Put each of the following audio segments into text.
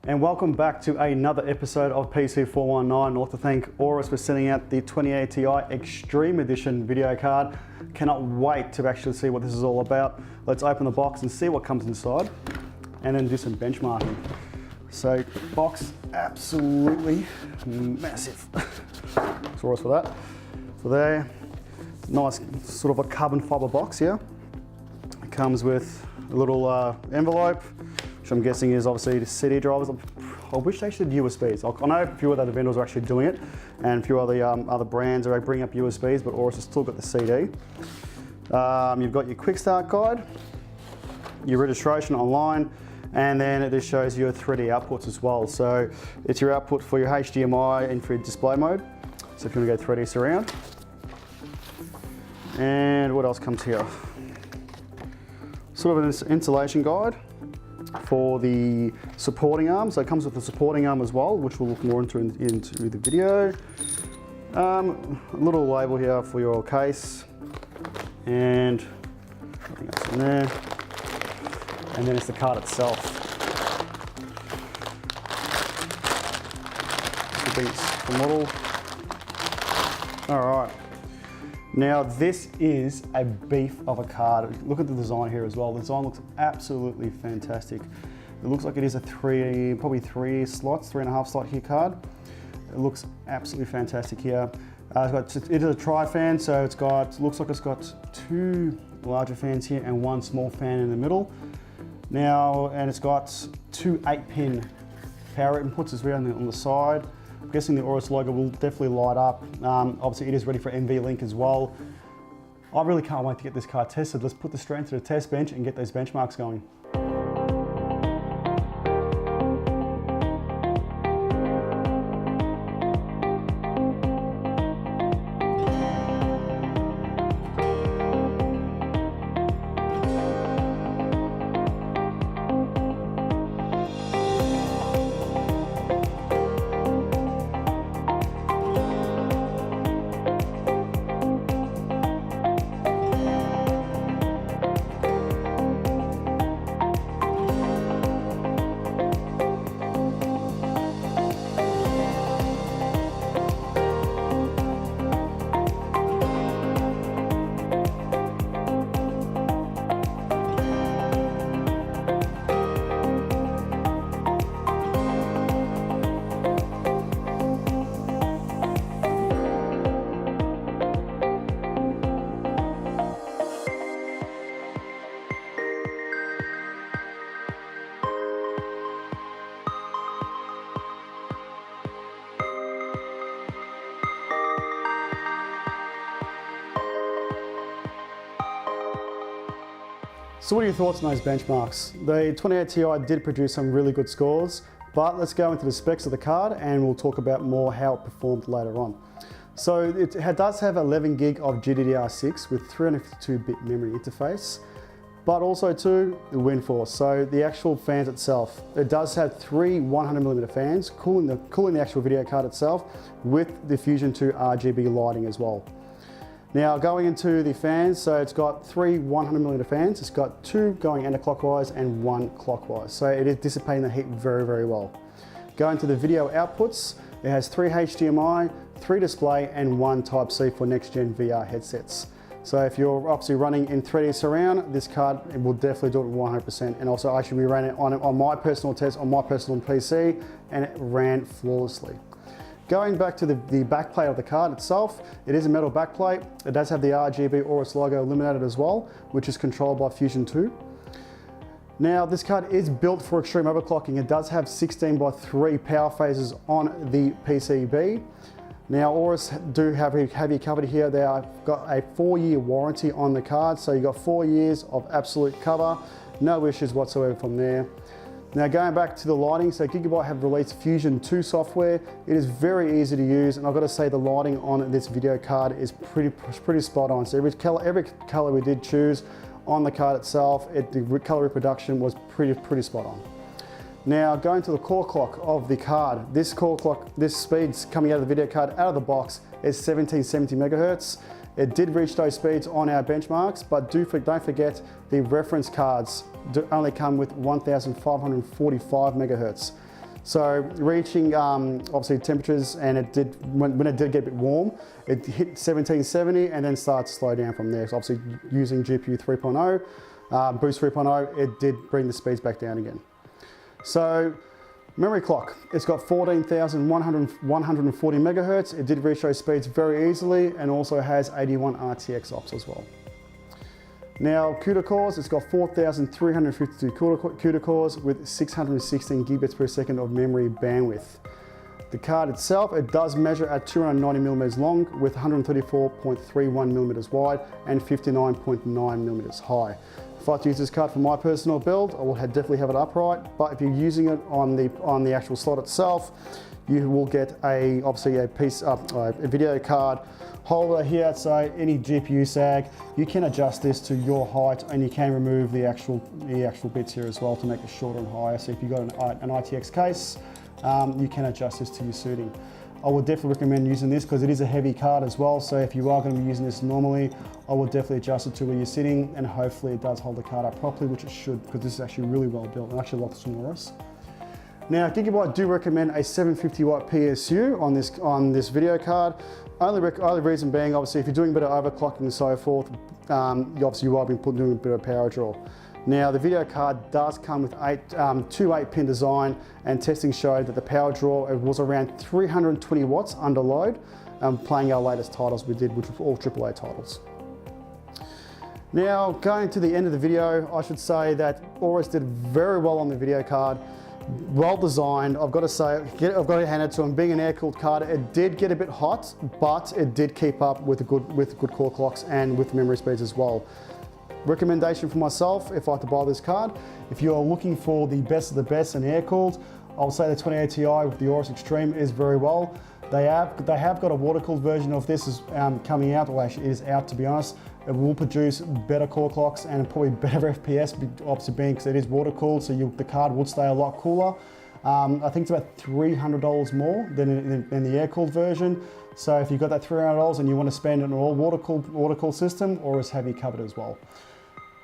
And welcome back to another episode of PC419. I'd like to thank Aorus for sending out the 2080 Ti Xtreme Edition video card. Cannot wait to actually see what this is all about. Let's open the box and see what comes inside and then do some benchmarking. So, box absolutely massive. Thanks Aorus for that. So there, nice sort of a carbon fiber box here. It comes with a little envelope, which I'm guessing is obviously the CD drivers. I wish they should USBs. I know a few of the other vendors are actually doing it, and a few of the other brands are bringing up USBs, but Aorus has still got the CD. You've got your quick start guide, your registration online, and then it just shows you your 3D outputs as well. So it's your output for your HDMI and for your display mode. So if you want to go 3D surround. And what else comes here? Sort of an installation guide for the supporting arm. So it comes with the supporting arm as well, which we'll look more into the video. A little label here for your case, and nothing else in there. And then it's the card itself. The model. All right. Now this is a beef of a card. Look at the design here as well. The design looks absolutely fantastic. It looks like it is a probably three and a half slot here card. It looks absolutely fantastic here. It is a tri-fan, so looks like it's got two larger fans here and one small fan in the middle. Now, and it's got two 8-pin power inputs as well on the side. I'm guessing the Aorus logo will definitely light up. Obviously it is ready for NVLink as well. I really can't wait to get this card tested. Let's put this straight into the test bench and get those benchmarks going. So what are your thoughts on those benchmarks? The 2080 Ti did produce some really good scores, but let's go into the specs of the card and we'll talk about more how it performed later on. So it does have 11 gig of GDDR6 with 352-bit memory interface, but also too, the wind force. So the actual fans itself, it does have three 100mm fans cooling the actual video card itself with the Fusion 2 RGB lighting as well. Now going into the fans, so it's got three 100mm fans. It's got two going anti-clockwise and one clockwise. So it is dissipating the heat very, very well. Going to the video outputs, it has three HDMI, three display, and one Type-C for next-gen VR headsets. So if you're obviously running in 3D surround, this card will definitely do it 100%. And also I should be running it on my personal test, on my personal PC, and it ran flawlessly. Going back to the backplate of the card itself, it is a metal backplate. It does have the RGB Aorus logo illuminated as well, which is controlled by Fusion 2. Now this card is built for extreme overclocking. It does have 16x3 power phases on the PCB. Now Aorus do have you covered here. They have got a 4-year warranty on the card, so you've got 4 years of absolute cover, no issues whatsoever from there. Now going back to the lighting, so Gigabyte have released Fusion 2 software. It is very easy to use, and I've got to say the lighting on this video card is pretty spot on. So every color we did choose on the card itself, the color reproduction was pretty spot on. Now going to the core clock of the card, this core clock, this speeds coming out of the video card out of the box is 1770 megahertz. It did reach those speeds on our benchmarks, but don't forget the reference cards only come with 1545 megahertz. So reaching obviously temperatures, and it did, when it did get a bit warm, it hit 1770 and then started to slow down from there. So obviously using GPU 3.0, Boost 3.0, it did bring the speeds back down again. So memory clock, it's got 14,140 megahertz. It did reach those speeds very easily, and also has 81 RTX ops as well. Now, CUDA cores, it's got 4,352 CUDA cores with 616 gigabits per second of memory bandwidth. The card itself, it does measure at 290 millimeters long with 134.31 millimeters wide and 59.9 millimeters high. If I had to use this card for my personal build, I will definitely have it upright, but if you're using it on the actual slot itself, you will get obviously a video card holder here, so any GPU sag, you can adjust this to your height, and you can remove the actual bits here as well to make it shorter and higher. So if you've got an ITX case, you can adjust this to your suiting. I would definitely recommend using this because it is a heavy card as well. So if you are going to be using this normally, I would definitely adjust it to where you're sitting, and hopefully it does hold the card up properly, which it should, because this is actually really well built. I actually like this from Aorus. Now, Gigabyte do recommend a 750 watt PSU on this video card. Only reason being, obviously, if you're doing a bit of overclocking and so forth, obviously you are doing a bit of power draw. Now, the video card does come with two 8-pin design, and testing showed that the power draw was around 320 watts under load, playing our latest titles we did, which were all AAA titles. Now, going to the end of the video, I should say that Aorus did very well on the video card. Well designed, I've got to say, I've got to hand it to them. Being an air-cooled card, it did get a bit hot, but it did keep up with good core clocks and with memory speeds as well. Recommendation for myself, if I had to buy this card, if you are looking for the best of the best and air-cooled, I'll say the 2080 Ti with the Aorus Xtreme is very well. They have got a water-cooled version of this coming out, or actually it is out, to be honest. It will produce better core clocks and probably better FPS, obviously being because it is water-cooled, so the card would stay a lot cooler. I think it's about $300 more than the air-cooled version. So if you've got that $300 and you want to spend it on an all water-cooled system, Aorus have you covered as well.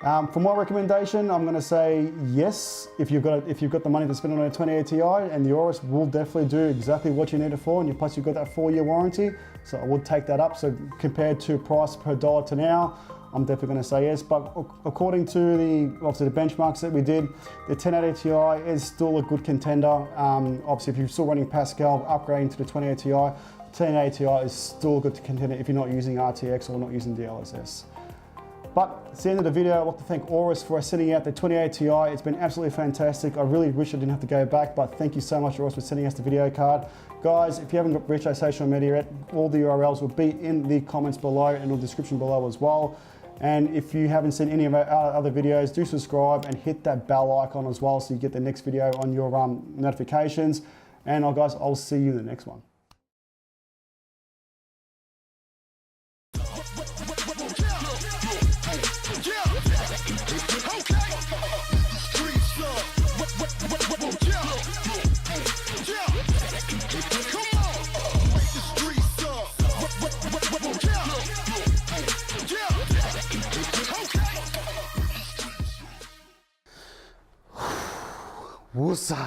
For my recommendation, I'm going to say yes, if you've got the money to spend on a 2080 Ti, and the Aorus will definitely do exactly what you need it for, and plus you've got that 4-year warranty, so I would take that up. So compared to price per dollar to now, I'm definitely going to say yes. But according to obviously the benchmarks that we did, the 1080 Ti is still a good contender. Obviously, if you're still running Pascal, upgrading to the 2080 Ti, 1080 Ti is still a good contender if you're not using RTX or not using DLSS. But it's the end of the video. I'd like to thank Aorus for sending out the 2080 Ti. It's been absolutely fantastic. I really wish I didn't have to go back, but thank you so much, Aorus, for sending us the video card. Guys, if you haven't reached our social media yet, all the URLs will be in the comments below and in the description below as well. And if you haven't seen any of our other videos, do subscribe and hit that bell icon as well so you get the next video on your notifications. And guys, I'll see you in the next one. Woosa!